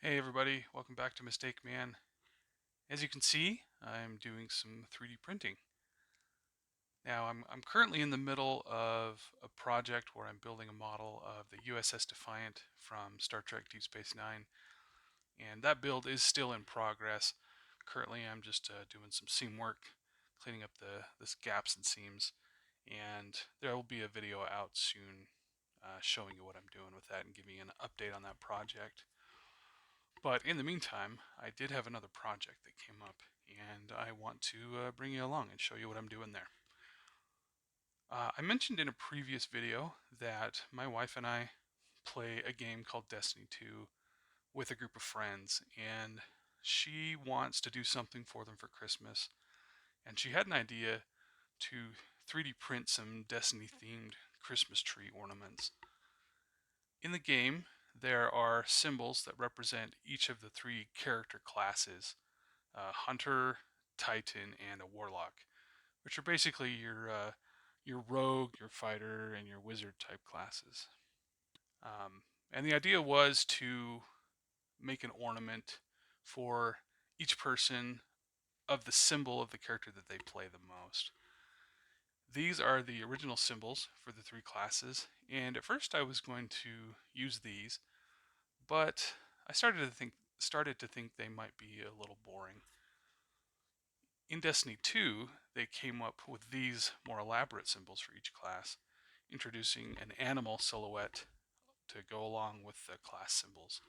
Hey everybody, welcome back to Mistake Man. As you can see, I'm doing some 3D printing. Now I'm currently in the middle of a project where I'm building a model of the USS Defiant from Star Trek Deep Space Nine, and that build is still in progress. Currently I'm just doing some seam work, cleaning up the gaps and seams, and there will be a video out soon showing you what I'm doing with that and giving you an update on that project. But in the meantime, I did have another project that came up, and I want to bring you along and show you what I'm doing there. I mentioned in a previous video that my wife and I play a game called Destiny 2 with a group of friends, and she wants to do something for them for Christmas, and she had an idea to 3D print some Destiny themed Christmas tree ornaments. In the game, there are symbols that represent each of the three character classes: Hunter, Titan, and a Warlock, which are basically your rogue, your fighter, and your wizard type classes. And the idea was to make an ornament for each person of the symbol of the character that they play the most. These are the original symbols for the three classes, and at first I was going to use these, but I started to think they might be a little boring. In Destiny 2, they came up with these more elaborate symbols for each class, introducing an animal silhouette to go along with the class symbols.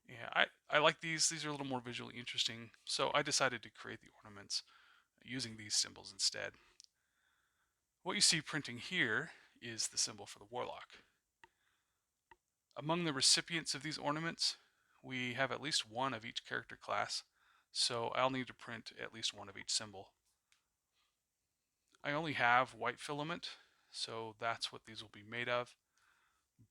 Yeah, I like these. These are a little more visually interesting, so I decided to create the ornaments using these symbols instead. What you see printing here is the symbol for the Warlock. Among the recipients of these ornaments, we have at least one of each character class, so I'll need to print at least one of each symbol. I only have white filament, so that's what these will be made of,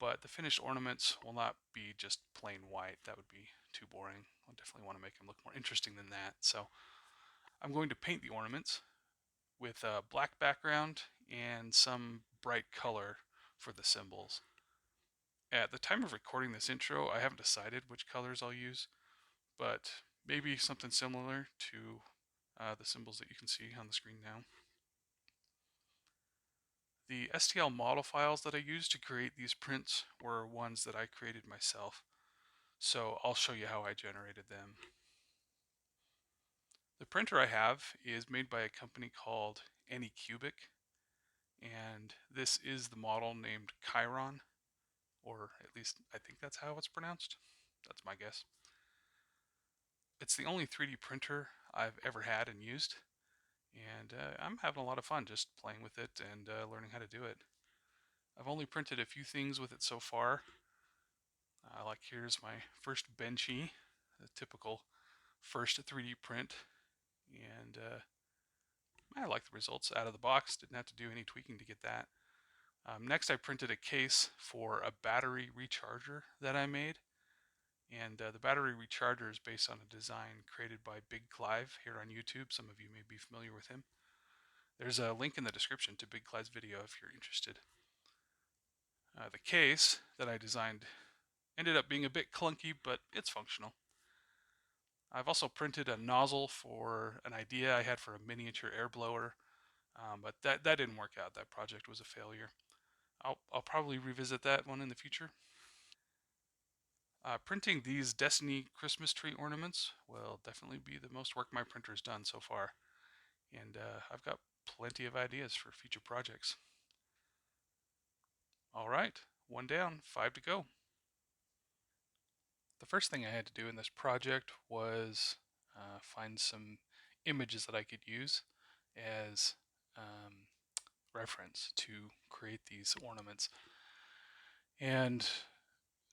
but the finished ornaments will not be just plain white. That would be too boring. I definitely want to make them look more interesting than that. So I'm going to paint the ornaments with a black background and some bright color for the symbols. At the time of recording this intro, I haven't decided which colors I'll use, but maybe something similar to the symbols that you can see on the screen now. The STL model files that I used to create these prints were ones that I created myself, so I'll show you how I generated them. The printer I have is made by a company called Anycubic, and this is the model named Chiron, or at least I think that's how it's pronounced. That's my guess. It's the only 3D printer I've ever had and used, and I'm having a lot of fun just playing with it and learning how to do it. I've only printed a few things with it so far. Like here's my first benchy, a typical first 3D print, and I like the results out of the box. Didn't have to do any tweaking to get that. Next, I printed a case for a battery recharger that I made, and the battery recharger is based on a design created by Big Clive here on YouTube. Some of you may be familiar with him. There's a link in the description to Big Clive's video if you're interested. The case that I designed ended up being a bit clunky, but it's functional. I've also printed a nozzle for an idea I had for a miniature air blower, but that didn't work out. That project was a failure. I'll probably revisit that one in the future. Printing these Destiny Christmas tree ornaments will definitely be the most work my printer's done so far, and I've got plenty of ideas for future projects. All right, one down, 5 to go. The first thing I had to do in this project was find some images that I could use as reference to create these ornaments. And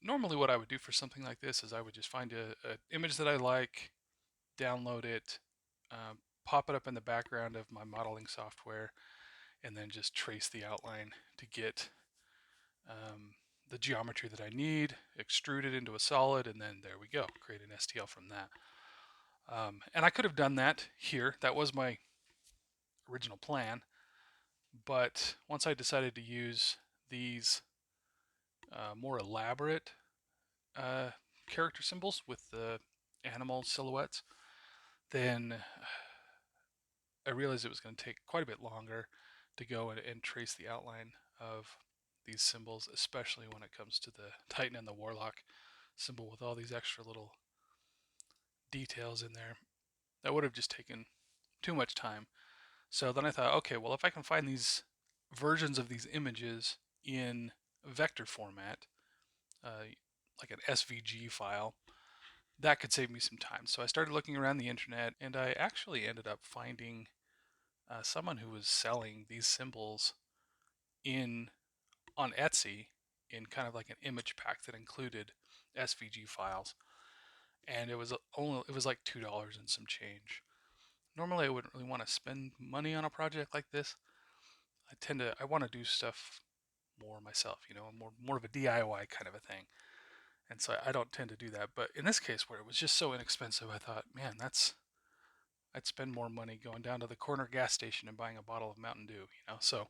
normally what I would do for something like this is I would just find an image that I like, download it, pop it up in the background of my modeling software, and then just trace the outline to get the geometry that I need, extrude it into a solid, and then there we go, create an STL from that. And I could have done that here. That was my original plan. But once I decided to use these more elaborate character symbols with the animal silhouettes, then I realized it was going to take quite a bit longer to go and trace the outline of these symbols, especially when it comes to the Titan and the Warlock symbol with all these extra little details in there. That would have just taken too much time. So then I thought, okay, well, if I can find these versions of these images in vector format, like an SVG file, that could save me some time. So I started looking around the internet, and I actually ended up finding someone who was selling these symbols in on Etsy in kind of like an image pack that included SVG files, and it was like $2 and some change. Normally, I wouldn't really want to spend money on a project like this. I want to do stuff more myself, more of a DIY kind of a thing. And so I don't tend to do that. But in this case, where it was just so inexpensive, I thought, man, I'd spend more money going down to the corner gas station and buying a bottle of Mountain Dew. So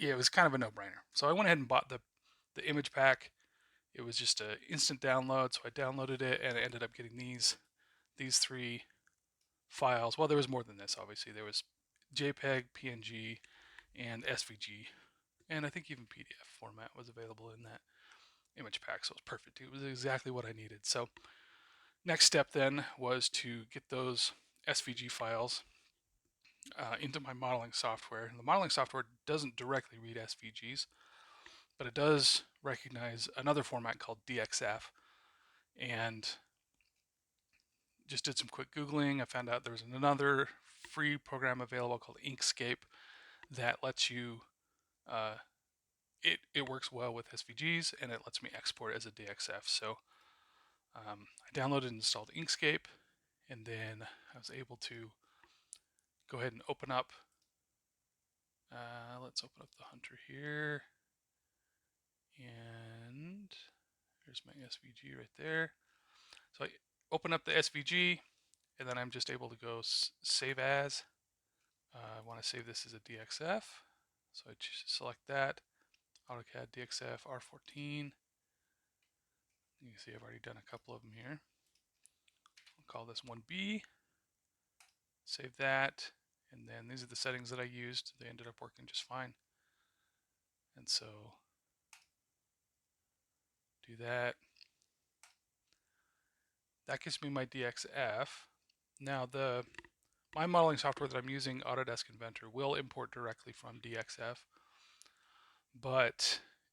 yeah, it was kind of a no-brainer. So I went ahead and bought the image pack. It was just an instant download, so I downloaded it and I ended up getting these three files. Well, there was more than this, obviously. There was JPEG, PNG, and SVG, and I think even PDF format was available in that image pack, so it was perfect. It was exactly what I needed. So next step then was to get those SVG files into my modeling software. And the modeling software doesn't directly read SVGs, but it does recognize another format called DXF. And just did some quick Googling. I found out there was another free program available called Inkscape that lets you, it works well with SVGs and it lets me export as a DXF. So I downloaded and installed Inkscape, and then I was able to go ahead and open up, let's open up the Hunter here, and here's my SVG right there. So I open up the SVG, and then I'm just able to go save as. I want to save this as a DXF, so I just select that, AutoCAD DXF R14. You can see I've already done a couple of them here. I'll call this 1B, save that, and then these are the settings that I used. They ended up working just fine. And so do that. That gives me my DXF. Now my modeling software that I'm using, Autodesk Inventor, will import directly from DXF.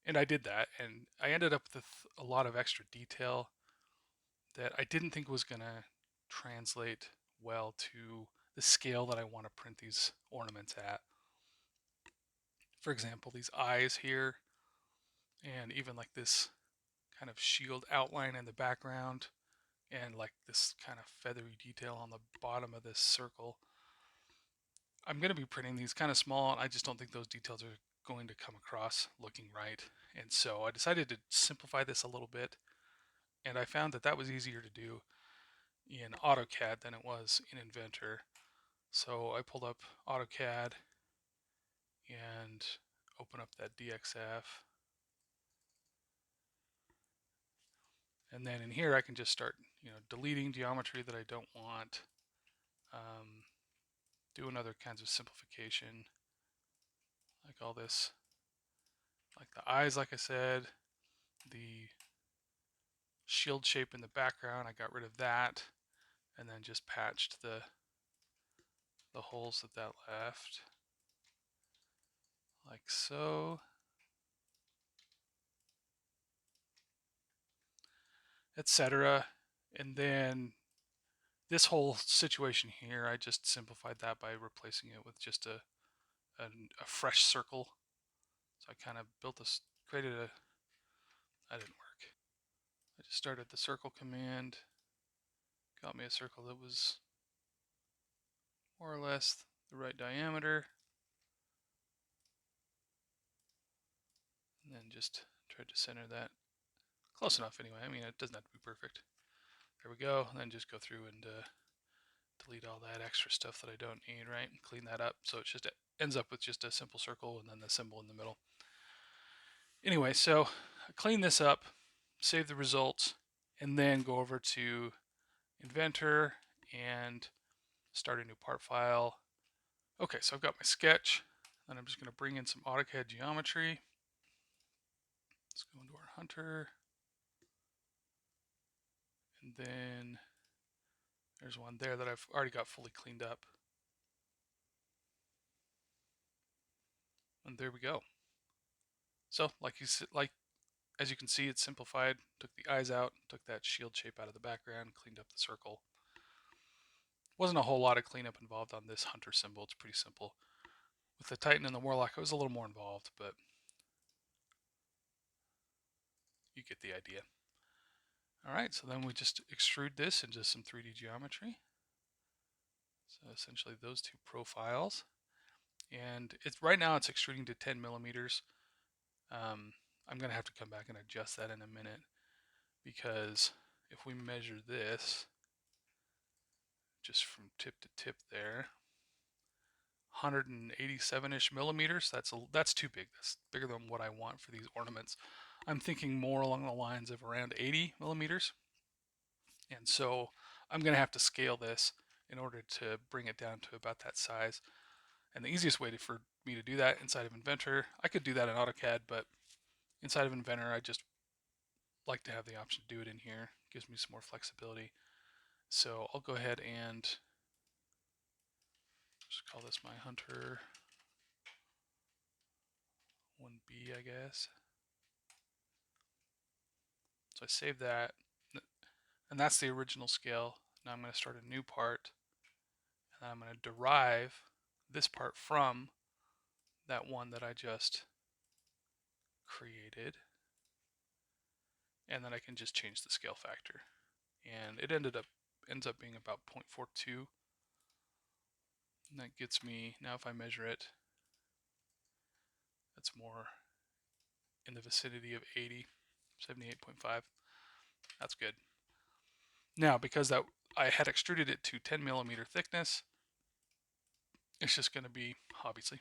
And I did that, and I ended up with a lot of extra detail that I didn't think was going to translate well to the scale that I want to print these ornaments at. For example, these eyes here, and even like this kind of shield outline in the background, and like this kind of feathery detail on the bottom of this circle. I'm going to be printing these kind of small, and I just don't think those details are going to come across looking right. And so I decided to simplify this a little bit, and I found that was easier to do in AutoCAD than it was in Inventor. So I pulled up AutoCAD and open up that DXF. And then in here I can just start, deleting geometry that I don't want, doing other kinds of simplification, like all this, like the eyes, like I said, the shield shape in the background, I got rid of that, and then just patched the holes that left, like so. Etc. And then this whole situation here, I just simplified that by replacing it with just a fresh circle. So I kind of created that didn't work. I just started the circle command, got me a circle that was more or less the right diameter, and then just tried to center that close enough anyway. I mean, it doesn't have to be perfect. There we go. And then just go through and delete all that extra stuff that I don't need, right? And clean that up. So it just ends up with just a simple circle and then the symbol in the middle. Anyway, so I clean this up, save the results, and then go over to Inventor and start a new part file. Okay, so I've got my sketch, and I'm just going to bring in some AutoCAD geometry. Let's go into our Hunter, and then there's one there that I've already got fully cleaned up. And there we go. So, as you can see, it's simplified. Took the eyes out, took that shield shape out of the background, cleaned up the circle. Wasn't a whole lot of cleanup involved on this Hunter symbol. It's pretty simple. With the Titan and the Warlock, it was a little more involved, but you get the idea. All right, so then we just extrude this into some 3D geometry. So essentially those two profiles. And right now it's extruding to 10 millimeters. I'm going to have to come back and adjust that in a minute, because if we measure this just from tip to tip there, 187-ish millimeters, that's too big. That's bigger than what I want for these ornaments. I'm thinking more along the lines of around 80 millimeters. And so I'm going to have to scale this in order to bring it down to about that size. And the easiest way for me to do that inside of Inventor, I could do that in AutoCAD, but inside of Inventor, I just like to have the option to do it in here. It gives me some more flexibility. So I'll go ahead and just call this my Hunter 1B, I guess. So I save that, and that's the original scale. Now I'm going to start a new part, and I'm going to derive this part from that one that I just created, and then I can just change the scale factor. And it ends up being about 0.42, and that gets me, now if I measure it, that's more in the vicinity of 80, 78.5. That's good. Now, because that I had extruded it to 10 millimeter thickness, it's just going to be obviously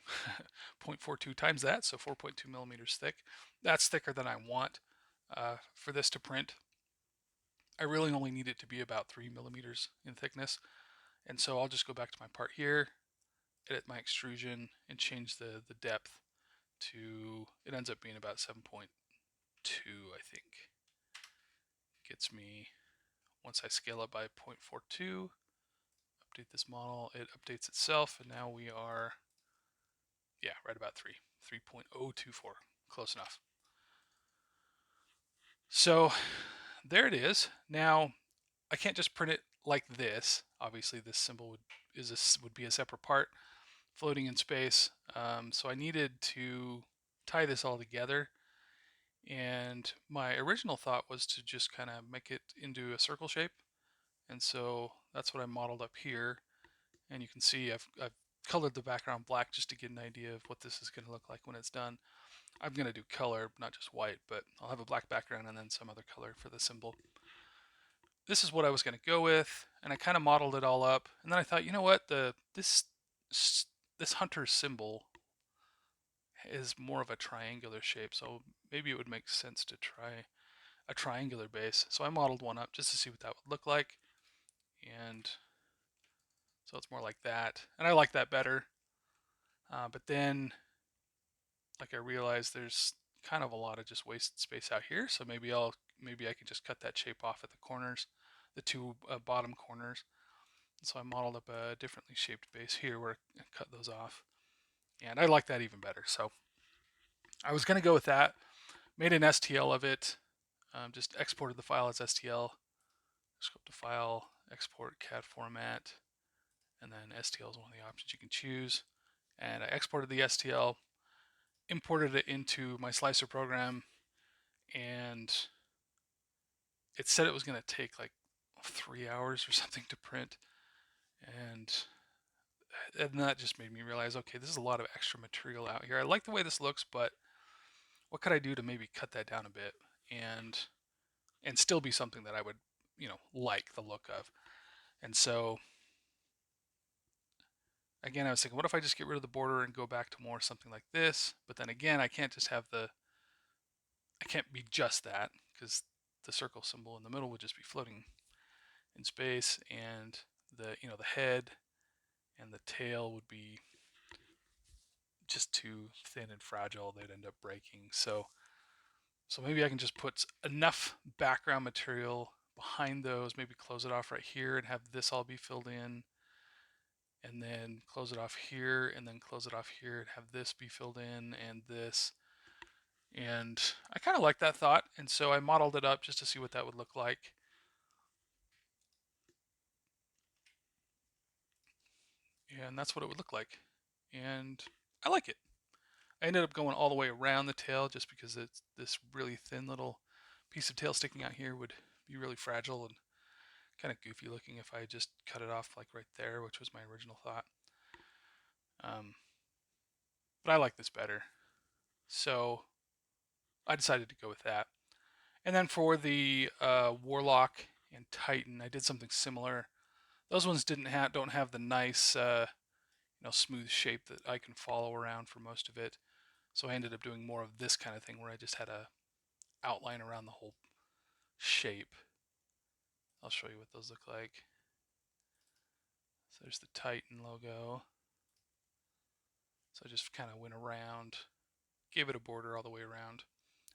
0.42 times that, so 4.2 millimeters thick. That's thicker than I want for this to print. I really only need it to be about 3 millimeters in thickness, and so I'll just go back to my part here, edit my extrusion, and change the depth to, it ends up being about 7.2, I think. Gets me, once I scale up by 0.42, update this model, it updates itself, and now we are, yeah, right about 3.024, close enough. So there it is. Now I can't just print it like this. Obviously this symbol would be a separate part floating in space. So I needed to tie this all together. And my original thought was to just kind of make it into a circle shape. And so that's what I modeled up here. And you can see I've colored the background black just to get an idea of what this is going to look like when it's done. I'm going to do color, not just white, but I'll have a black background and then some other color for the symbol. This is what I was going to go with, and I kind of modeled it all up. And then I thought, you know what, this Hunter symbol is more of a triangular shape, so maybe it would make sense to try a triangular base. So I modeled one up just to see what that would look like, and so it's more like that, and I like that better. But then, like, I realized there's kind of a lot of just wasted space out here, so maybe I could just cut that shape off at the corners, the two bottom corners. And so I modeled up a differently shaped base here where I cut those off, and I like that even better. So I was going to go with that, made an STL of it, just exported the file as STL, scope to file, export CAD format, and then STL is one of the options you can choose. And I exported the STL, imported it into my slicer program, and it said it was going to take like 3 hours or something to print. And that just made me realize, okay, this is a lot of extra material out here. I like the way this looks, but what could I do to maybe cut that down a bit and still be something that I would, like the look of? And so again, I was thinking, what if I just get rid of the border and go back to more something like this? But then again, I can't be just that, because the circle symbol in the middle would just be floating in space, and the the head and the tail would be just too thin and fragile. They'd end up breaking. So maybe I can just put enough background material behind those, maybe close it off right here and have this all be filled in, and then close it off here, and then close it off here and have this be filled in, and this. And I kind of like that thought, and so I modeled it up just to see what that would look like. And that's what it would look like. And I like it. I ended up going all the way around the tail just because it's this really thin little piece of tail sticking out here would be really fragile and kind of goofy looking if I just cut it off like right there, which was my original thought. But I like this better. So I decided to go with that. And then for the Warlock and Titan, I did something similar. Those ones don't have the nice smooth shape that I can follow around for most of it. So I ended up doing more of this kind of thing where I just had a outline around the whole shape. I'll show you what those look like. So there's the Titan logo. So I just kind of went around, gave it a border all the way around.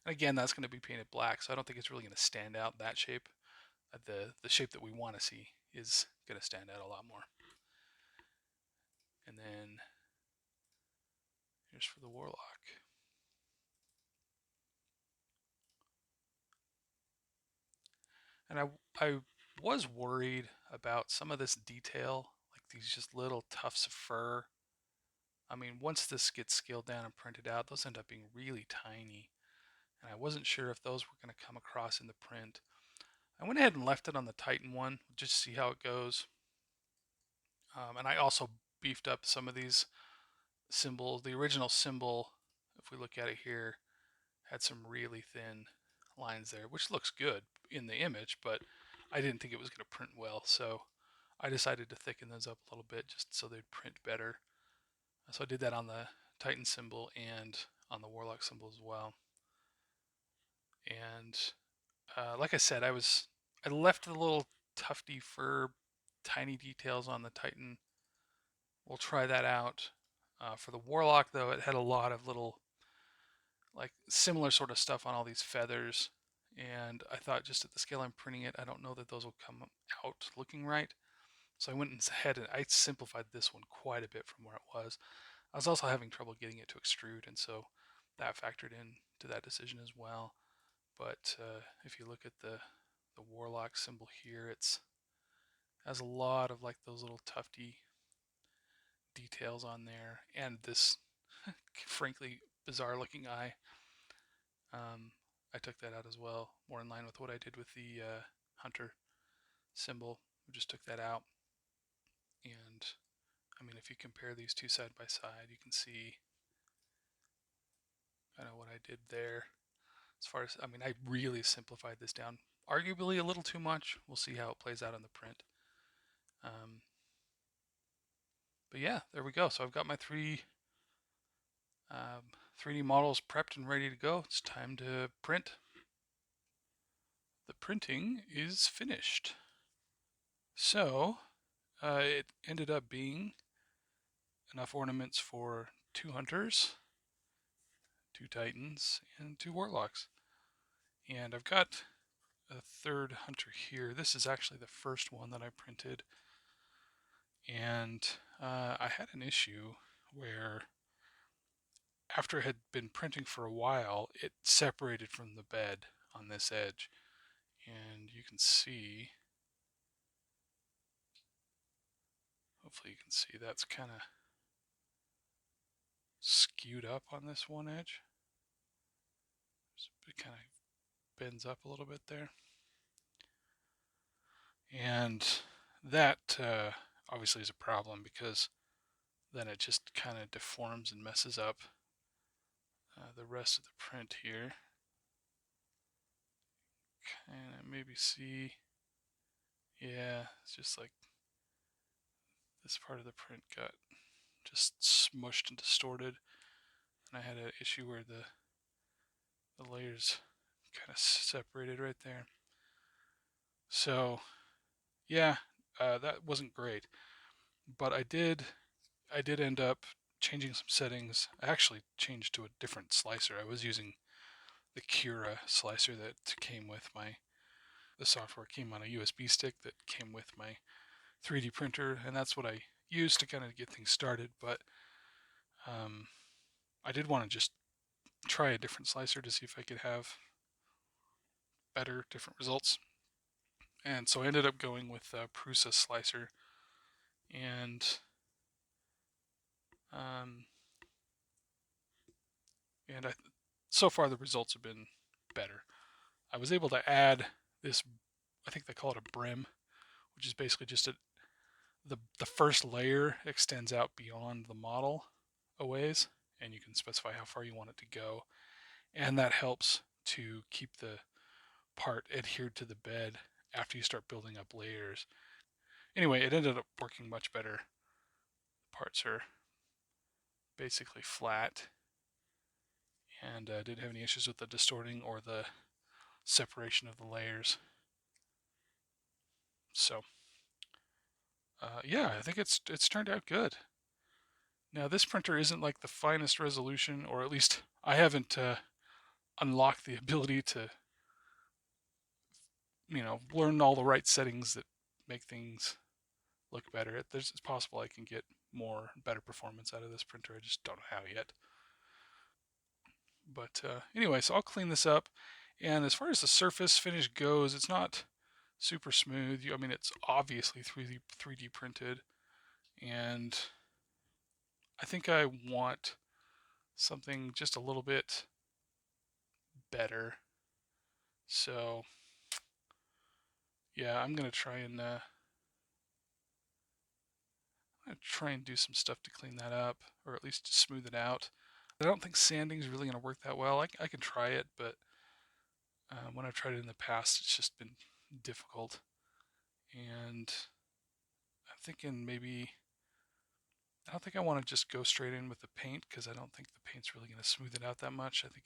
And again, that's going to be painted black, so I don't think it's really going to stand out that shape. The shape that we want to see is going to stand out a lot more. And then here's for the Warlock. And I was worried about some of this detail, like these just little tufts of fur. I mean, once this gets scaled down and printed out, those end up being really tiny. And I wasn't sure if those were going to come across in the print. I went ahead and left it on the Titan one, just to see how it goes. And I also beefed up some of these symbols. The original symbol, if we look at it here, had some really thin lines there, which looks good in the image, but I didn't think it was going to print well. So I decided to thicken those up a little bit just so they'd print better. So I did that on the Titan symbol and on the Warlock symbol as well. And like I said, I left the little tufty fur, tiny details on the Titan. We'll try that out. For the Warlock, though, it had a lot of little, like, similar sort of stuff on all these feathers. And I thought just at the scale I'm printing it, I don't know that those will come out looking right. So I went ahead and I simplified this one quite a bit from where it was. I was also having trouble getting it to extrude, and so that factored in to that decision as well. But if you look at the Warlock symbol here, it has a lot of like those little tufty details on there, and this frankly bizarre looking eye. I took that out as well, more in line with what I did with the hunter symbol. We just took that out, and I mean, if you compare these two side by side, you can see kind of what I did there. As far as, I mean, I really simplified this down, arguably a little too much. We'll see how it plays out in the print. But yeah, there we go. So I've got my 3D models prepped and ready to go. It's time to print. The printing is finished. So it ended up being enough ornaments for 2 hunters, 2 titans, and 2 warlocks. And I've got a 3rd hunter here. This is actually the first one that I printed. And I had an issue where after it had been printing for a while, it separated from the bed on this edge. And you can see, hopefully you can see, that's kind of skewed up on this one edge. So it kind of bends up a little bit there. And that obviously is a problem because then it just kind of deforms and messes up the rest of the print here. Kind of maybe see, yeah, it's just like this part of the print got just smushed and distorted, and I had an issue where the layers kind of separated right there. So yeah, that wasn't great, but I did end up changing some settings. I actually changed to a different slicer. I was using the Cura slicer that came with the software came on a USB stick that came with my 3D printer, and that's what I used to kind of get things started. But um, I did want to just try a different slicer to see if I could have better, different results. And so I ended up going with a Prusa slicer, and um, and so far the results have been better. I was able to add this, I think they call it a brim, which is basically just the first layer extends out beyond the model a ways, and you can specify how far you want it to go, and that helps to keep the part adhered to the bed after you start building up layers. Anyway, it ended up working much better. Parts are basically flat, and didn't have any issues with the distorting or the separation of the layers. So yeah, I think it's turned out good. Now this printer isn't like the finest resolution, or at least I haven't unlocked the ability to learn all the right settings that make things look better. It's possible I can get better performance out of this printer. I just don't know how yet. But anyway, so I'll clean this up. And as far as the surface finish goes, it's not super smooth. I mean, it's obviously 3D printed, and I think I want something just a little bit better. So yeah, I'm gonna try and do some stuff to clean that up, or at least to smooth it out. I don't think sanding is really gonna work that well. I can try it, but when I've tried it in the past, it's just been difficult. And I'm thinking maybe I don't think I want to just go straight in with the paint, because I don't think the paint's really going to smooth it out that much. I think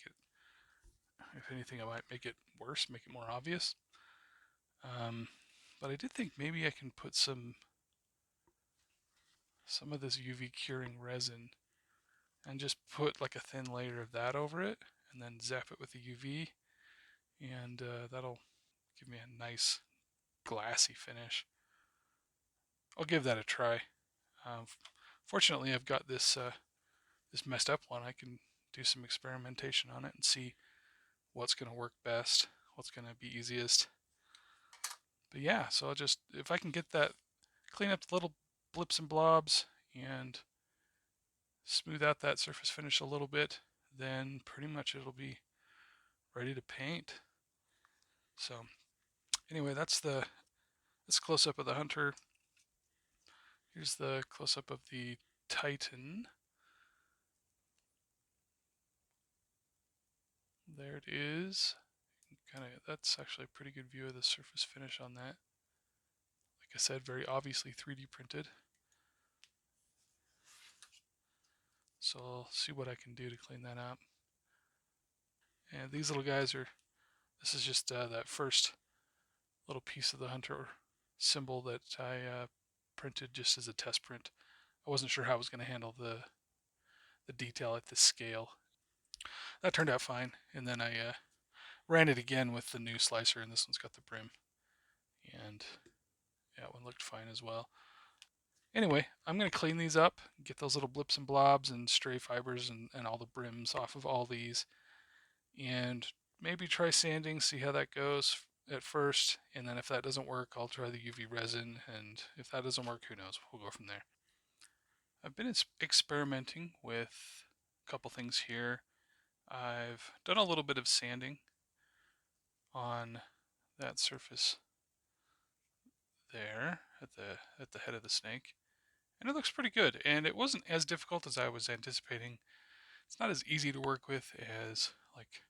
if anything, I might make it worse, make it more obvious. Um, but I did think maybe I can put some of this UV curing resin and just put like a thin layer of that over it, and then zap it with the UV, and that'll give me a nice glassy finish. I'll give that a try. Um, Fortunately, I've got this messed up one. I can do some experimentation on it and see what's going to work best, what's going to be easiest. But yeah, so I'll just, if I can get that, clean up the little blips and blobs and smooth out that surface finish a little bit, then pretty much it'll be ready to paint. So anyway, that's close up of the Hunter. Here's the close up of the Titan. There it is. That's actually a pretty good view of the surface finish on that. Like I said, very obviously 3D printed. So I'll see what I can do to clean that up. And these little guys this is just that first little piece of the Hunter symbol that I printed just as a test print. I wasn't sure how I was going to handle the detail at this scale. That turned out fine, and then I ran it again with the new slicer, and this one's got the brim, and yeah, that one looked fine as well. Anyway, I'm going to clean these up, get those little blips and blobs and stray fibers and all the brims off of all these, and maybe try sanding, see how that goes at first, and then if that doesn't work, I'll try the UV resin, and if that doesn't work, who knows, we'll go from there. I've been experimenting with a couple things here. I've done a little bit of sanding on that surface there at the head of the snake, and it looks pretty good, and it wasn't as difficult as I was anticipating. It's not as easy to work with as like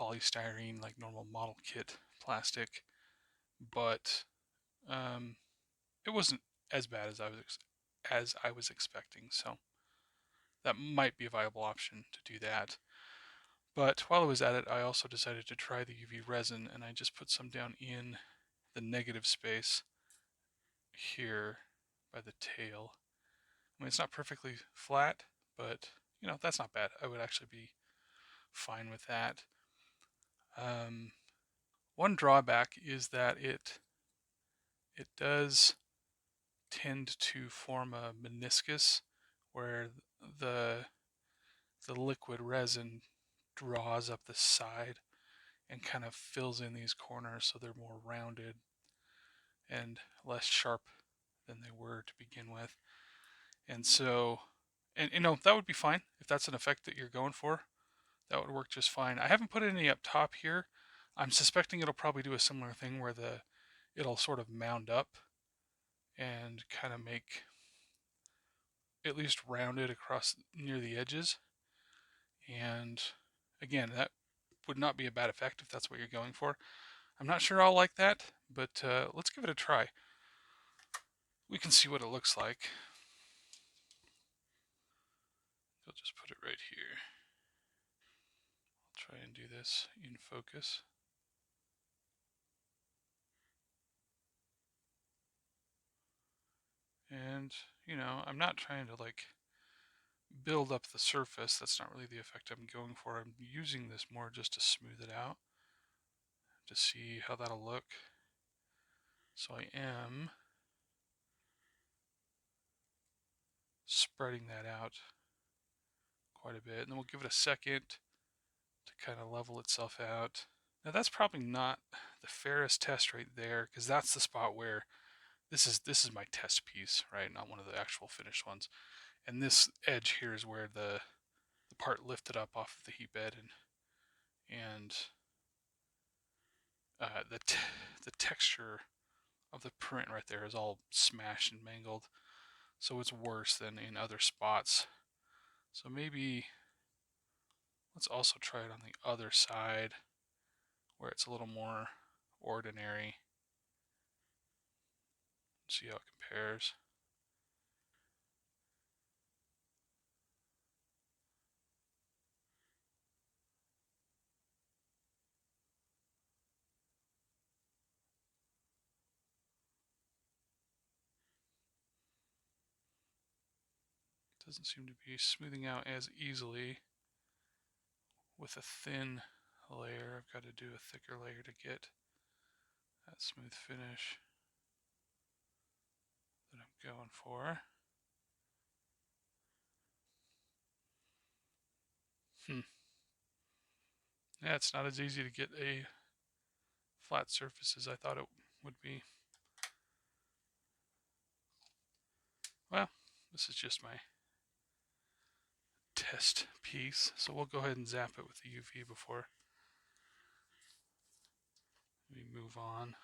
polystyrene, like normal model kit plastic, but um, it wasn't as bad as I was expecting. So that might be a viable option to do that. But while I was at it, I also decided to try the UV resin, and I just put some down in the negative space here by the tail. I mean, it's not perfectly flat, but you know, that's not bad. I would actually be fine with that. One drawback is that it does tend to form a meniscus where the liquid resin draws up the side and kind of fills in these corners so they're more rounded and less sharp than they were to begin with. And so, and you know, that would be fine if that's an effect that you're going for. That would work just fine. I haven't put any up top here. I'm suspecting it'll probably do a similar thing where it'll sort of mound up and kind of make at least rounded across near the edges. And again, that would not be a bad effect if that's what you're going for. I'm not sure I'll like that, but let's give it a try. We can see what it looks like. I'll just put it right here. I'll try and do this in focus. And, you know, I'm not trying to like build up the surface. That's not really the effect I'm going for. I'm using this more just to smooth it out, to see how that'll look. So I am spreading that out quite a bit. And then we'll give it a second to kind of level itself out. Now that's probably not the fairest test right there, because that's the spot where this is my test piece, right? Not one of the actual finished ones. And this edge here is where the part lifted up off of the heat bed, and the texture of the print right there is all smashed and mangled. So it's worse than in other spots. So maybe let's also try it on the other side where it's a little more ordinary. See how it compares. Doesn't seem to be smoothing out as easily with a thin layer. I've got to do a thicker layer to get that smooth finish that I'm going for. Yeah, it's not as easy to get a flat surface as I thought it would be. Well, this is just my test piece, so we'll go ahead and zap it with the UV before we move on.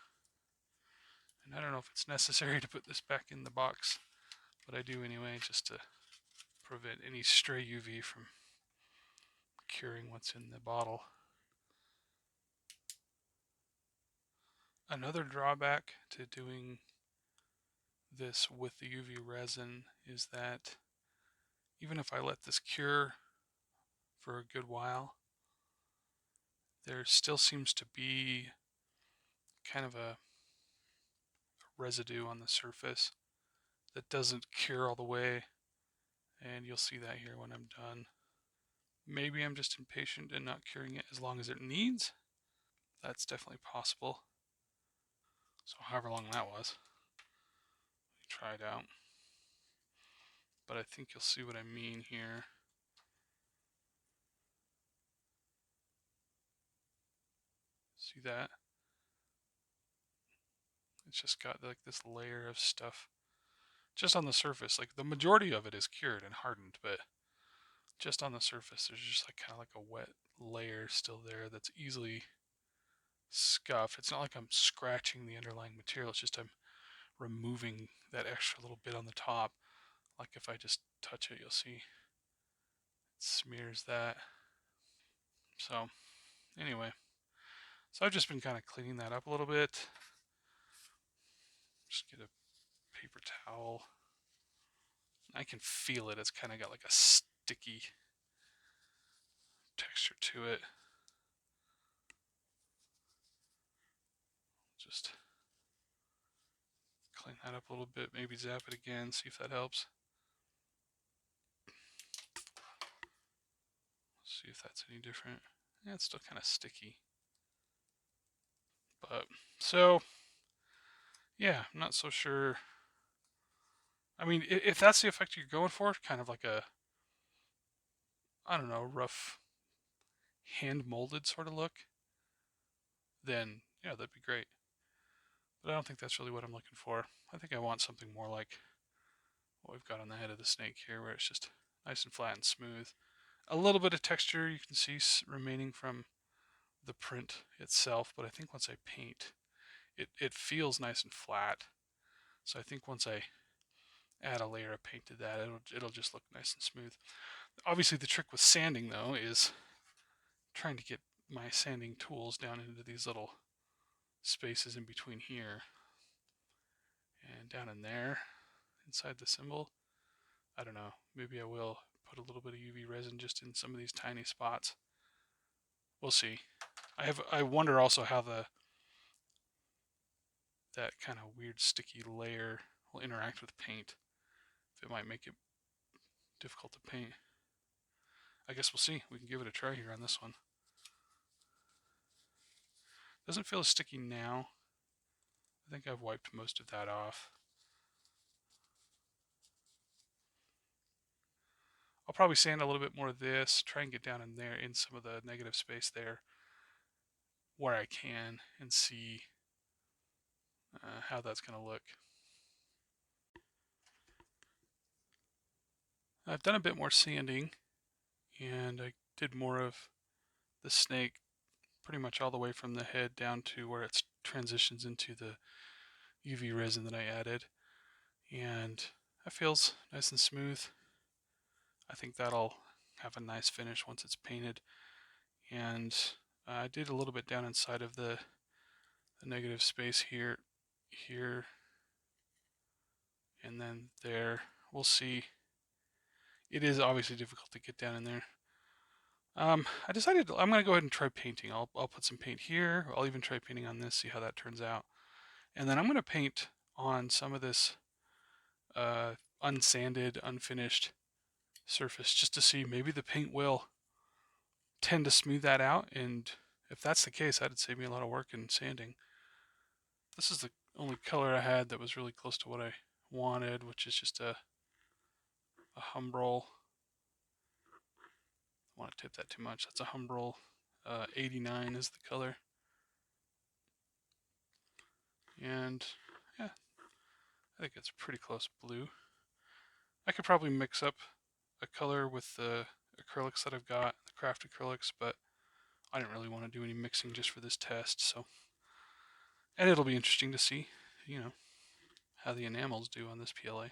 And I don't know if it's necessary to put this back in the box, but I do anyway, just to prevent any stray UV from curing what's in the bottle. Another drawback to doing this with the UV resin is that even if I let this cure for a good while, there still seems to be kind of a residue on the surface that doesn't cure all the way, and you'll see that here when I'm done. Maybe I'm just impatient and not curing it as long as it needs. That's definitely possible. So however long that was, try it out. But I think you'll see what I mean here. See that? It's just got like this layer of stuff just on the surface. Like the majority of it is cured and hardened, but just on the surface there's just like kind of like a wet layer still there that's easily scuffed. It's not like I'm scratching the underlying material, it's just I'm removing that extra little bit on the top. Like if I just touch it, you'll see it smears that. So anyway, so I've just been kind of cleaning that up a little bit. Just get a paper towel. I can feel it. It's kind of got like a sticky texture to it. Just that up a little bit, maybe zap it again, see if that helps. See if that's any different. Yeah, it's still kind of sticky. But, so, yeah, I'm not so sure. I mean, if that's the effect you're going for, kind of like a, I don't know, rough, hand-molded sort of look, then, yeah, that'd be great. But I don't think that's really what I'm looking for. I think I want something more like what we've got on the head of the snake here, where it's just nice and flat and smooth. A little bit of texture you can see remaining from the print itself, but I think once I paint, it feels nice and flat. So I think once I add a layer of paint to that, it'll just look nice and smooth. Obviously, the trick with sanding, though, is trying to get my sanding tools down into these little spaces in between here and down in there inside the symbol. I don't know, maybe I will put a little bit of UV resin just in some of these tiny spots. We'll see. I wonder also how that kind of weird sticky layer will interact with paint. If it might make it difficult to paint. I guess we'll see. We can give it a try here on this one. Doesn't feel as sticky now. I think I've wiped most of that off. I'll probably sand a little bit more of this, try and get down in there in some of the negative space there where I can, and see how that's going to look. I've done a bit more sanding, and I did more of the snake pretty much all the way from the head down to where it transitions into the UV resin that I added, and that feels nice and smooth. I think that'll have a nice finish once it's painted. And I did a little bit down inside of the negative space here, and then there. We'll see. It is obviously difficult to get down in there. I decided I'm going to go ahead and try painting. I'll put some paint here. I'll even try painting on this, see how that turns out. And then I'm going to paint on some of this unsanded, unfinished surface just to see maybe the paint will tend to smooth that out. And if that's the case, that'd save me a lot of work in sanding. This is the only color I had that was really close to what I wanted, which is just a Humbrol. I don't want to tip that too much. That's a Humbrol 89 is the color. And yeah, I think it's pretty close blue. I could probably mix up a color with the acrylics that I've got, the craft acrylics, but I didn't really want to do any mixing just for this test. So, and it'll be interesting to see, you know, how the enamels do on this PLA.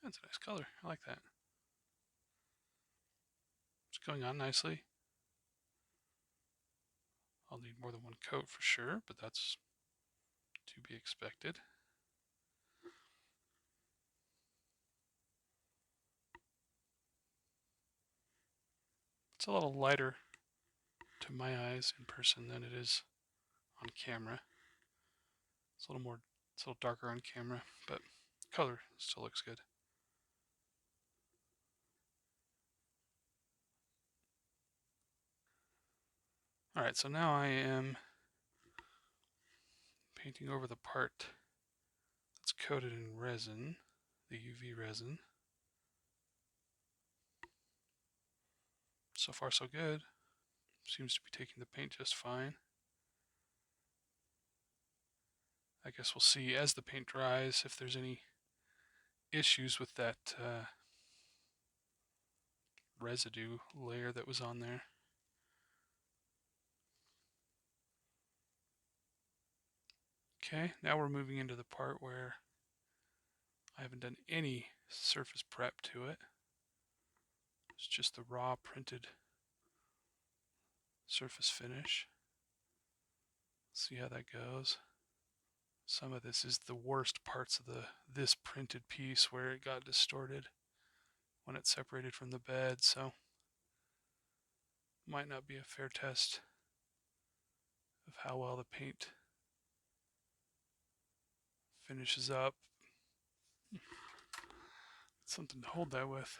That's a nice color. I like that. It's going on nicely. I'll need more than one coat for sure, but that's to be expected. It's a little lighter to my eyes in person than it is on camera. It's a little darker on camera, but color still looks good. Alright, so now I am painting over the part that's coated in resin, the UV resin. So far so good. Seems to be taking the paint just fine. I guess we'll see as the paint dries if there's any issues with that residue layer that was on there. Okay, now we're moving into the part where I've haven't done any surface prep to it. It's just the raw printed surface finish. See how that goes. Some of this is the worst parts of this printed piece where it got distorted when it separated from the bed, so might not be a fair test of how well the paint finishes up. Something to hold that with.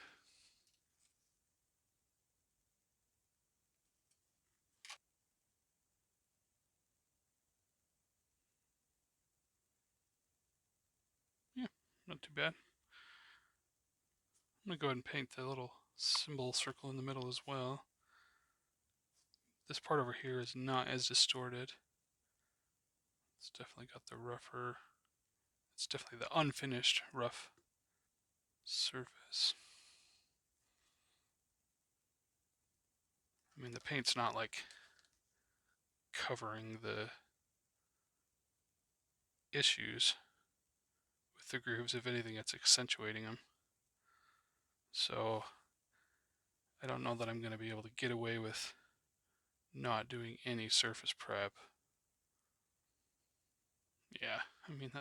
Yeah, not too bad. I'm going to go ahead and paint the little symbol circle in the middle as well. This part over here is not as distorted. It's definitely got the rougher, it's definitely the unfinished rough surface. I mean, the paint's not like covering the issues with the grooves. If anything, it's accentuating them. So I don't know that I'm going to be able to get away with not doing any surface prep. Yeah, I mean,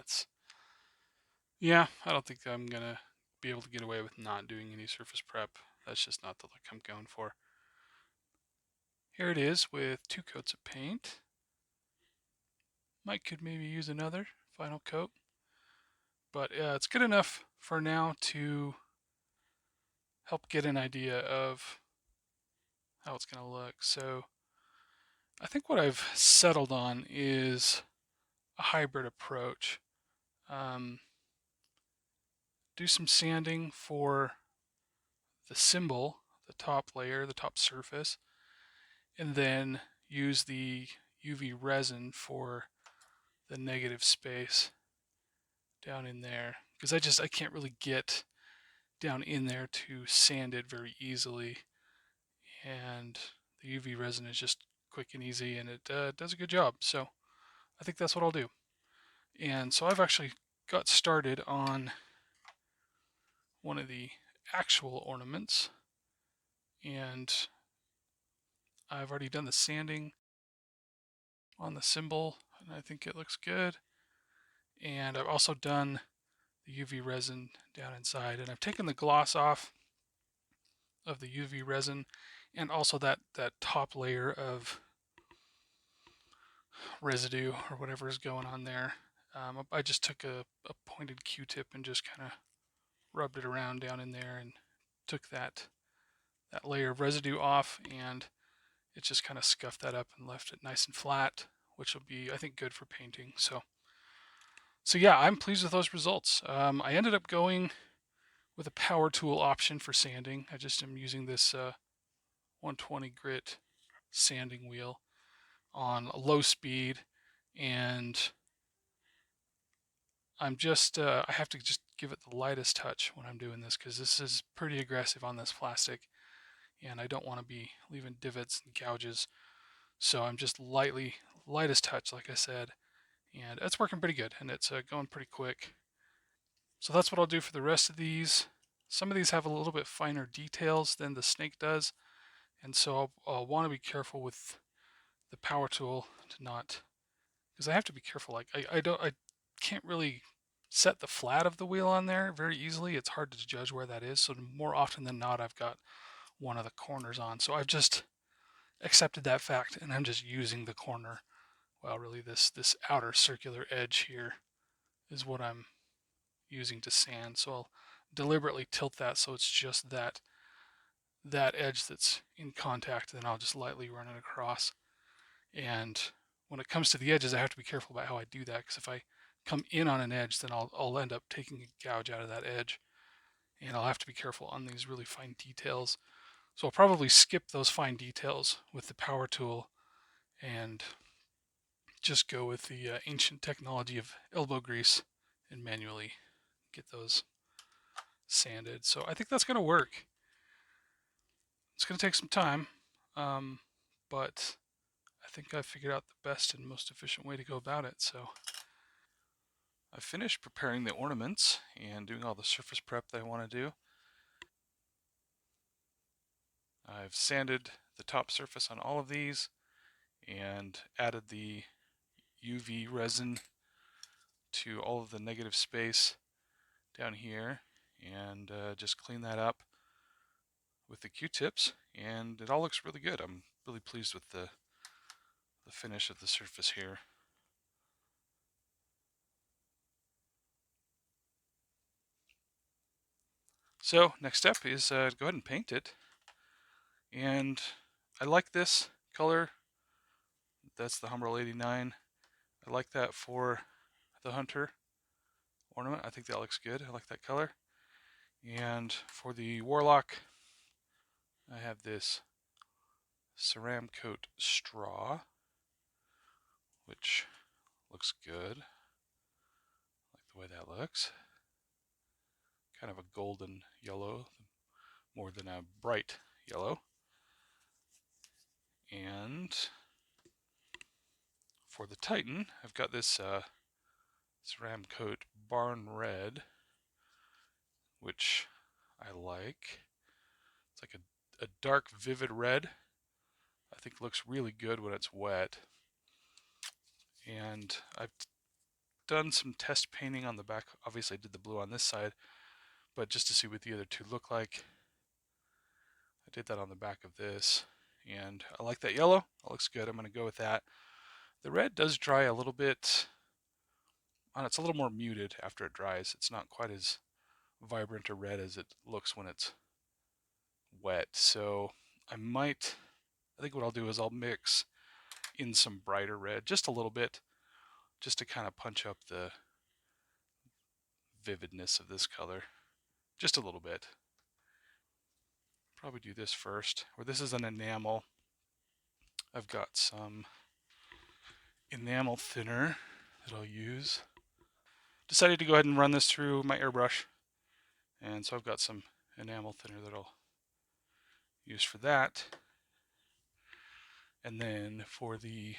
yeah, I don't think I'm going to be able to get away with not doing any surface prep. That's just not the look I'm going for. Here it is with 2 coats of paint. Could maybe use another final coat, but it's good enough for now to help get an idea of how it's going to look. So I think what I've settled on is a hybrid approach. Do some sanding for the symbol, the top layer, the top surface, and then use the UV resin for the negative space down in there, because I can't really get down in there to sand it very easily, and the UV resin is just quick and easy, and it does a good job. So I think that's what I'll do. And so I've actually got started on one of the actual ornaments, and I've already done the sanding on the symbol, and I think it looks good. And I've also done the UV resin down inside, and I've taken the gloss off of the UV resin, and also that top layer of residue or whatever is going on there. I just took a pointed Q-tip and just kind of rubbed it around down in there and took that layer of residue off, and it just kind of scuffed that up and left it nice and flat, which will be, I think, good for painting. So yeah, I'm pleased with those results. I ended up going with a power tool option for sanding. I just am using this 120 grit sanding wheel on low speed, and I have to just give it the lightest touch when I'm doing this, because this is pretty aggressive on this plastic, and I don't want to be leaving divots and gouges. So I'm just lightest touch, like I said, and it's working pretty good, and it's going pretty quick. So that's what I'll do for the rest of these. Some of these have a little bit finer details than the snake does, and so I'll want to be careful with the power tool to not, because I have to be careful. Like I can't really set the flat of the wheel on there very easily. It's hard to judge where that is. So more often than not, I've got one of the corners on. So I've just accepted that fact, and I'm just using the corner. Well, really, this outer circular edge here is what I'm using to sand. So I'll deliberately tilt that so it's just that edge that's in contact, and then I'll just lightly run it across. And when it comes to the edges, I have to be careful about how I do that, because if I come in on an edge, then I'll end up taking a gouge out of that edge, and I'll have to be careful on these really fine details. So I'll probably skip those fine details with the power tool and just go with the ancient technology of elbow grease and manually get those sanded. So I think that's going to work. It's going to take some time, but I think I figured out the best and most efficient way to go about it. So I've finished preparing the ornaments and doing all the surface prep that I want to do. I've sanded the top surface on all of these and added the UV resin to all of the negative space down here, and just clean that up with the Q-tips, and it all looks really good. I'm really pleased with the finish of the surface here. So next step is go ahead and paint it, and I like this color. That's the Humbrol 89. I like that for the Hunter ornament. I think that looks good. I like that color. And for the Warlock, I have this Ceramcoat straw, which looks good. I like the way that looks. Kind of a golden yellow, more than a bright yellow. And for the Titan, I've got this Ceramcoat Barn Red, which I like. It's like a dark, vivid red. I think it looks really good when it's wet. And I've done some test painting on the back. Obviously, I did the blue on this side, but just to see what the other two look like, I did that on the back of this. And I like that yellow. It looks good. I'm going to go with that. The red does dry a little bit. It's a little more muted after it dries. It's not quite as vibrant a red as it looks when it's wet. So I think what I'll do is I'll mix in some brighter red, just a little bit, just to kind of punch up the vividness of this color, just a little bit. Probably do this first, or this is an enamel. I've got some enamel thinner that I'll use. Decided to go ahead and run this through my airbrush, and so I've got some enamel thinner that I'll use for that. And then for the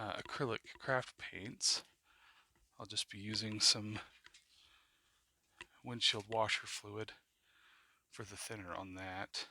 acrylic craft paints, I'll just be using some windshield washer fluid for the thinner on that.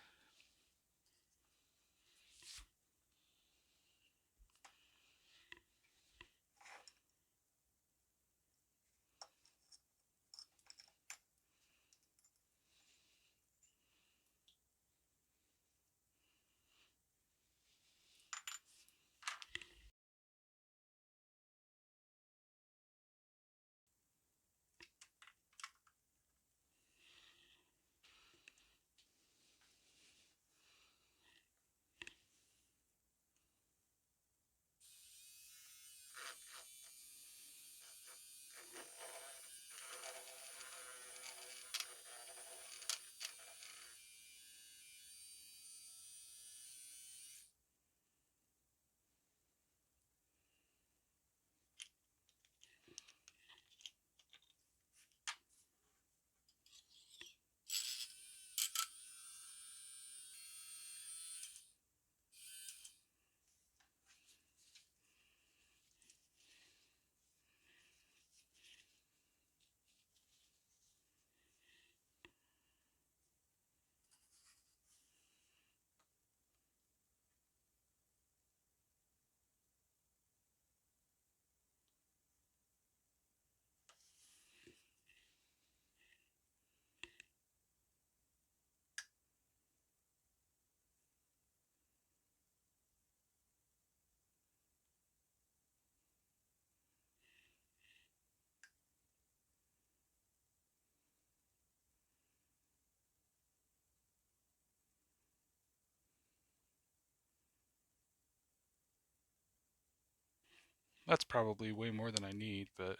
That's probably way more than I need, but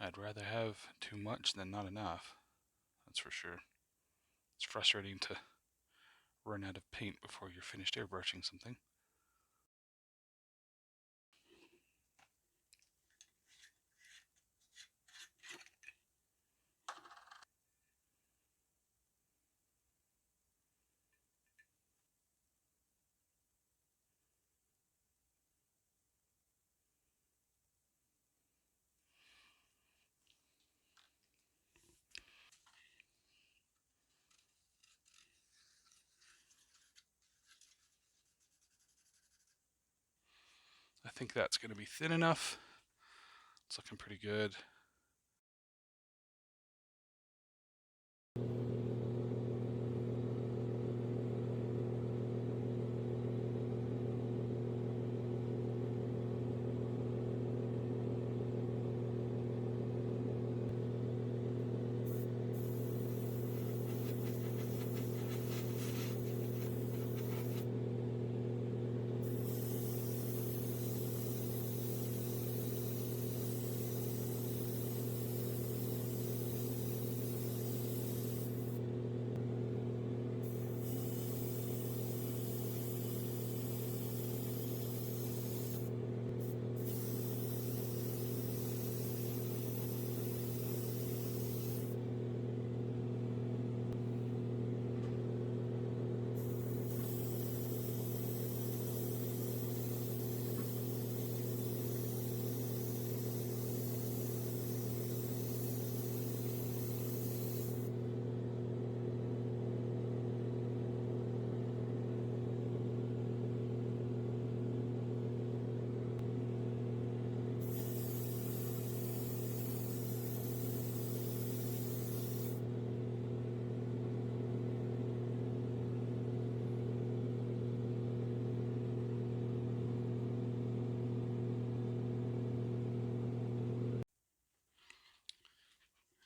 I'd rather have too much than not enough. That's for sure. It's frustrating to run out of paint before you're finished airbrushing something. think that's going to be thin enough. It's looking pretty good.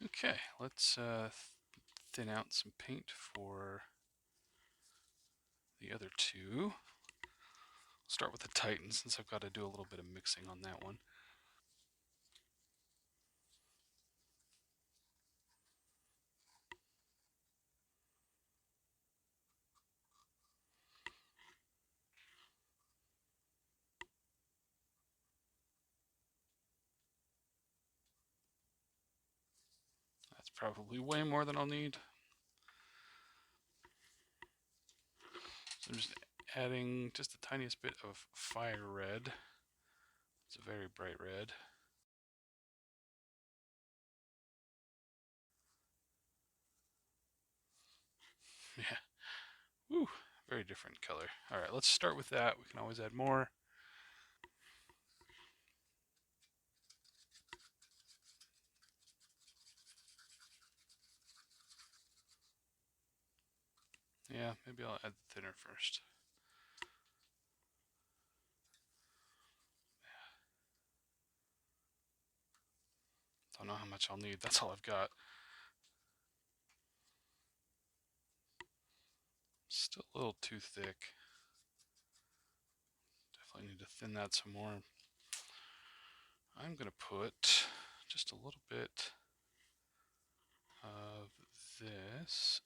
Okay, let's thin out some paint for the other two. Start with the Titan since I've got to do a little bit of mixing on that one. That's probably way more than I'll need. So I'm just adding just the tiniest bit of fire red. It's a very bright red. Yeah. Woo, very different color. All right, let's start with that. We can always add more. Yeah, maybe I'll add the thinner first. Don't know how much I'll need. That's all I've got. Still a little too thick. Definitely need to thin that some more. I'm going to put just a little bit of this.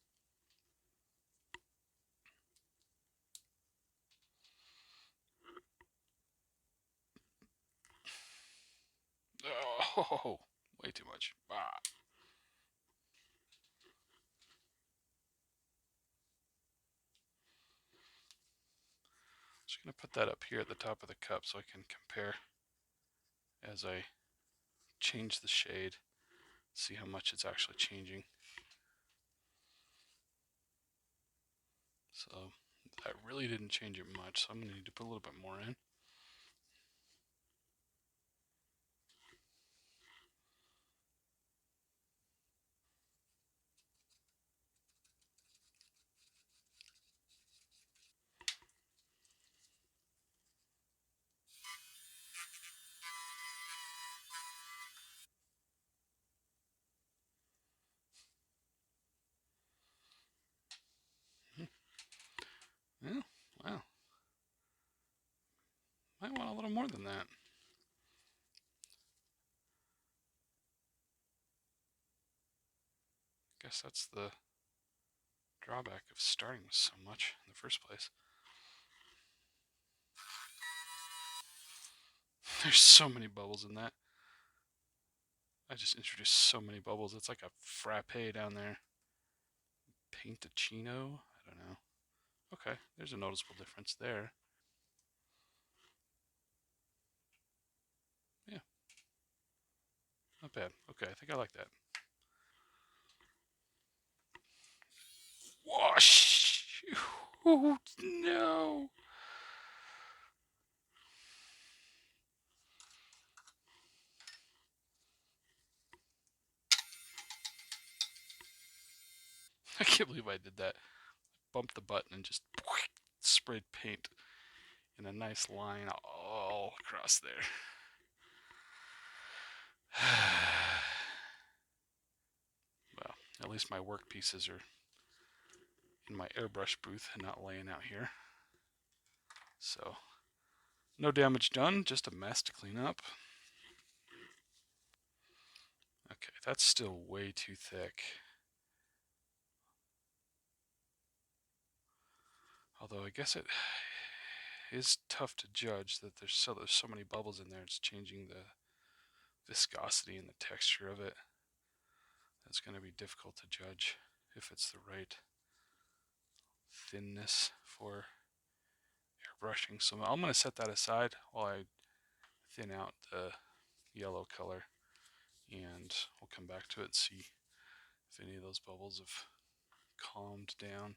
Oh, way too much. Ah. Just going to put that up here at the top of the cup so I can compare as I change the shade, see how much it's actually changing. So that really didn't change it much, so I'm going to need to put a little bit more in. Yeah, wow. Might want a little more than that. Guess that's the drawback of starting with so much in the first place. There's so many bubbles in that. I just introduced so many bubbles. It's like a frappe down there. Paintachino? I don't know. Okay, there's a noticeable difference there. Yeah. Not bad. Okay, I think I like that. Wash! Oh, no! I can't believe I did that. Bumped the button and just sprayed paint in a nice line all across there. Well, at least my work pieces are in my airbrush booth and not laying out here. So, no damage done, just a mess to clean up. Okay, that's still way too thick. Although I guess it is tough to judge that there's so many bubbles in there. It's changing the viscosity and the texture of it. That's going to be difficult to judge if it's the right thinness for airbrushing. So I'm going to set that aside while I thin out the yellow color, and we'll come back to it and see if any of those bubbles have calmed down.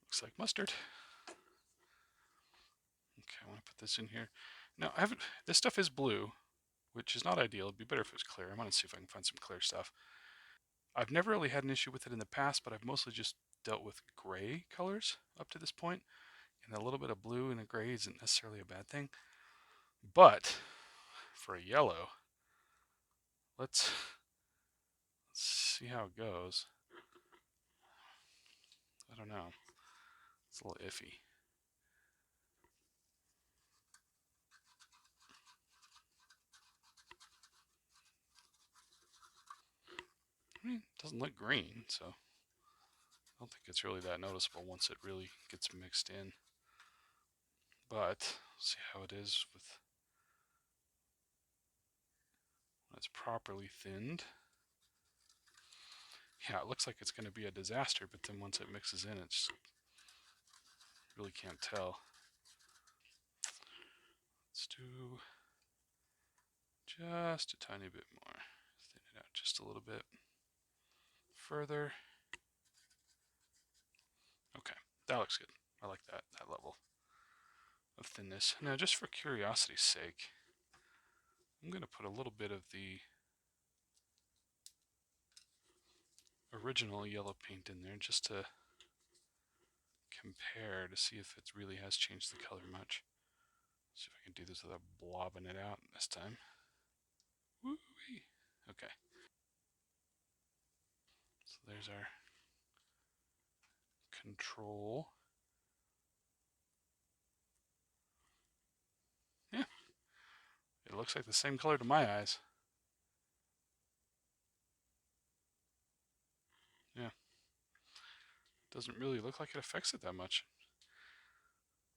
Looks like mustard. Okay, I want to put this in here. Now, this stuff is blue, which is not ideal. It'd be better if it was clear. I want to see if I can find some clear stuff. I've never really had an issue with it in the past, but I've mostly just dealt with gray colors up to this point, and a little bit of blue and a gray isn't necessarily a bad thing. But for a yellow, let's see how it goes. I don't know. It's a little iffy. I mean, it doesn't look green, so I don't think it's really that noticeable once it really gets mixed in. But see how it is with when it's properly thinned. Yeah, it looks like it's going to be a disaster, but then once it mixes in, it's really can't tell. Let's do just a tiny bit more. Thin it out just a little bit further. Okay, that looks good. I like that level of thinness. Now, just for curiosity's sake, I'm going to put a little bit of the original yellow paint in there just to compare to see if it really has changed the color much. See if I can do this without blobbing it out this time. Woo-wee. Okay. So there's our control. Yeah. It looks like the same color to my eyes. Yeah. Doesn't really look like it affects it that much.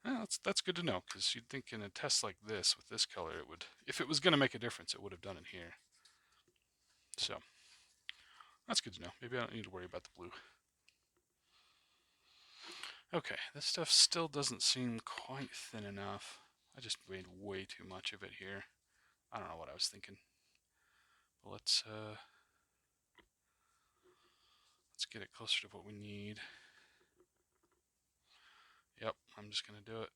Yeah, that's good to know, because you'd think in a test like this with this color, it would, if it was going to make a difference, it would have done it here. So that's good to know. Maybe I don't need to worry about the blue. Okay, this stuff still doesn't seem quite thin enough. I just made way too much of it here. I don't know what I was thinking. But let's get it closer to what we need. Yep, I'm just gonna do it.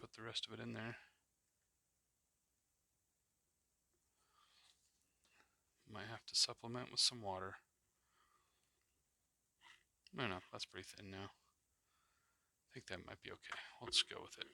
Put the rest of it in there. Might have to supplement with some water. No, that's pretty thin now. I think that might be okay. Let's go with it.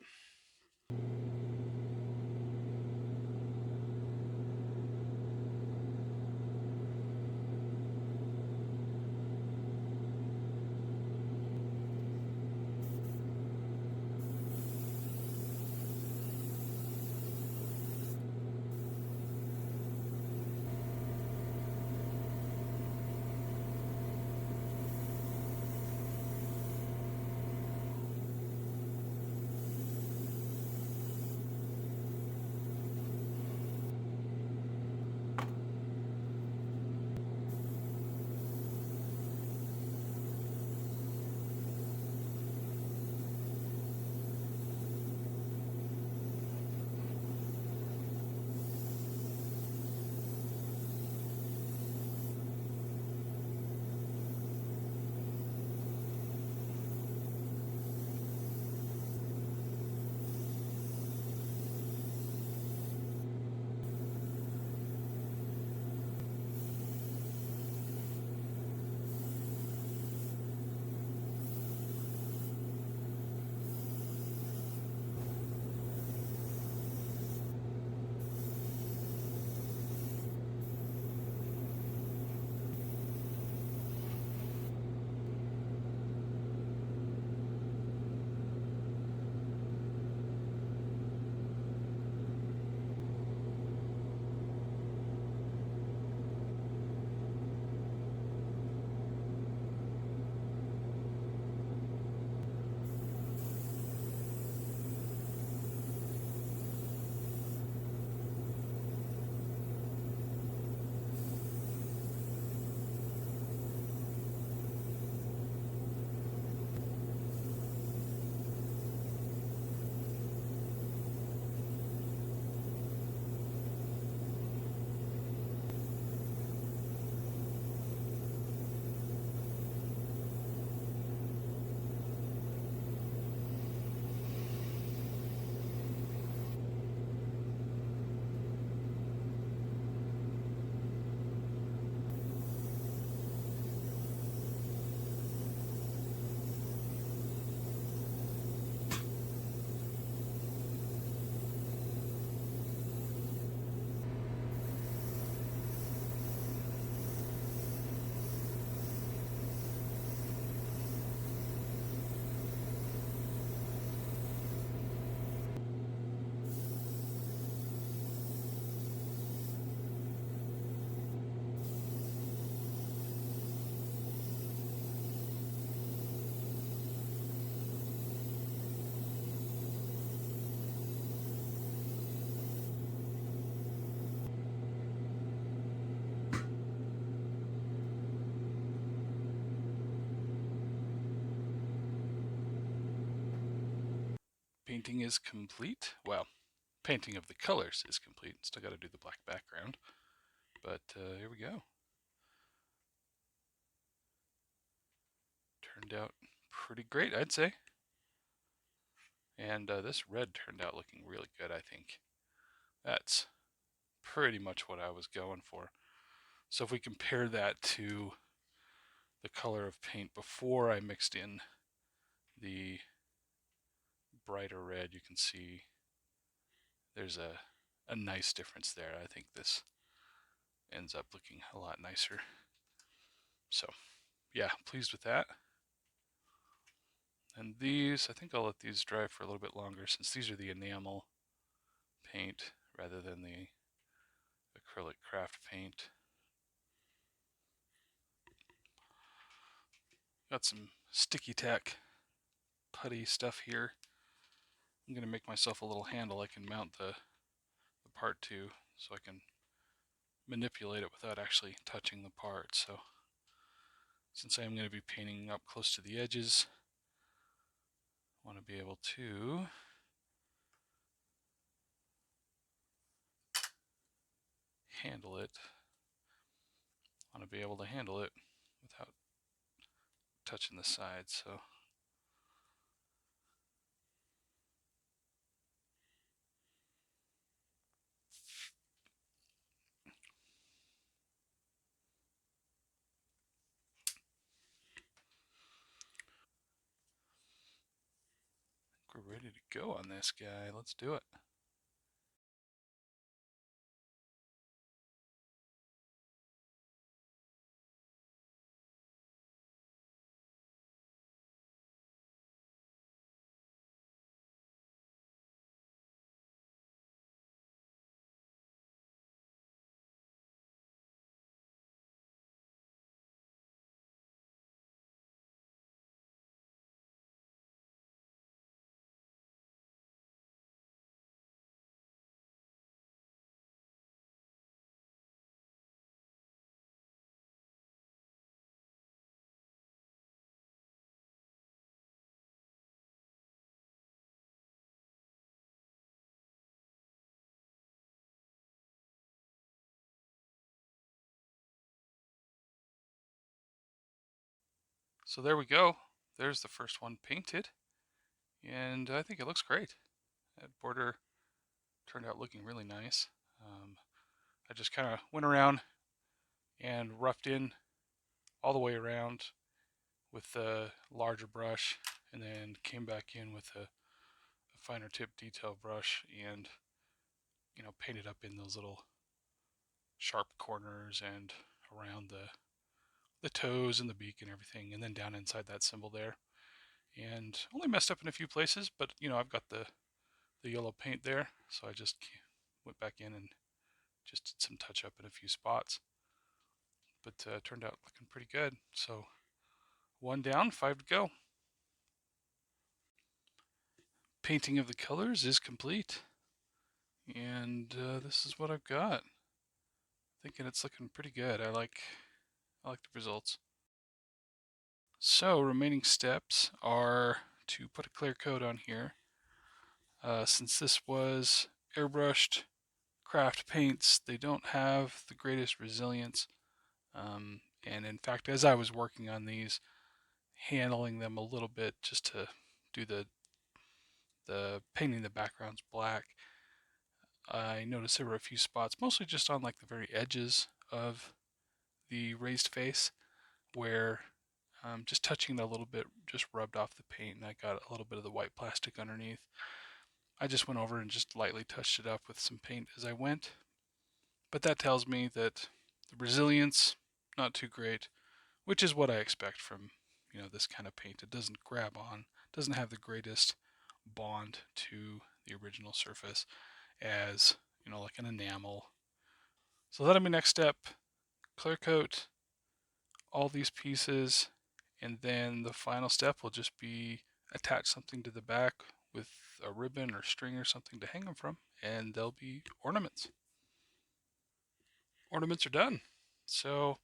painting is complete. Well, painting of the colors is complete. Still got to do the black background. But here we go. Turned out pretty great, I'd say. And this red turned out looking really good, I think. That's pretty much what I was going for. So if we compare that to the color of paint before I mixed in the brighter red, you can see there's a nice difference there. I think this ends up looking a lot nicer. So yeah, pleased with that. And these, I think I'll let these dry for a little bit longer since these are the enamel paint rather than the acrylic craft paint. Got some sticky tack putty stuff here. I'm going to make myself a little handle I can mount the part to so I can manipulate it without actually touching the part. So since I am going to be painting up close to the edges, I want to be able to handle it. I want to be able to handle it without touching the sides. So we're ready to go on this guy. Let's do it. So there we go. There's the first one painted, and I think it looks great. That border turned out looking really nice. I just kind of went around and roughed in all the way around with the larger brush, and then came back in with a finer tip detail brush and painted up in those little sharp corners and around the toes and the beak and everything, and then down inside that symbol there. And only messed up in a few places, but I've got the yellow paint there, so I just went back in and just did some touch up in a few spots. But turned out looking pretty good. So 1 down, 5 to go. Painting of the colors is complete, and this is what I've got. Thinking it's looking pretty good. I like the results. So remaining steps are to put a clear coat on here. Since this was airbrushed craft paints, they don't have the greatest resilience. And in fact, as I was working on these, handling them a little bit just to do the painting the backgrounds black, I noticed there were a few spots, mostly just on like the very edges of the raised face, where just touching it a little bit just rubbed off the paint, and I got a little bit of the white plastic underneath. I just went over and just lightly touched it up with some paint as I went. But that tells me that the resilience, not too great, which is what I expect from this kind of paint. It doesn't grab on, doesn't have the greatest bond to the original surface as like an enamel. So that'll be next step. Clear coat all these pieces, and then the final step will just be attach something to the back with a ribbon or string or something to hang them from, and they'll be ornaments. Ornaments are done. So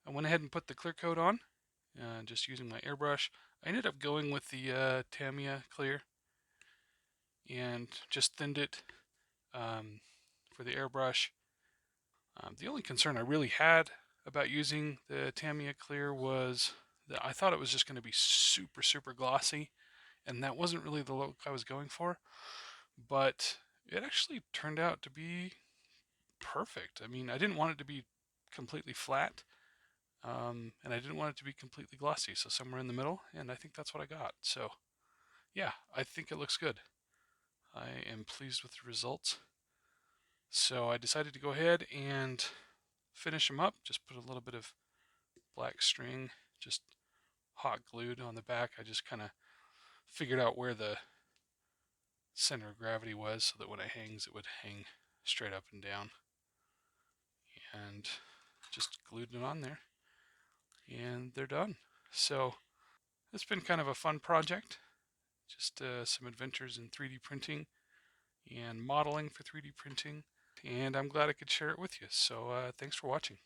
I went ahead and put the clear coat on, just using my airbrush. I ended up going with the Tamiya clear. and just thinned it for the airbrush. The only concern I really had about using the Tamiya Clear was that I thought it was just going to be super, super glossy, and that wasn't really the look I was going for, but it actually turned out to be perfect. I mean, I didn't want it to be completely flat, and I didn't want it to be completely glossy, so somewhere in the middle, and I think that's what I got. So yeah, I think it looks good. I am pleased with the results. So I decided to go ahead and finish them up. Just put a little bit of black string, just hot glued on the back. I just kind of figured out where the center of gravity was so that when it hangs, it would hang straight up and down. And just glued it on there. And they're done. So it's been kind of a fun project. Just some adventures in 3D printing and modeling for 3D printing. And I'm glad I could share it with you. So thanks for watching.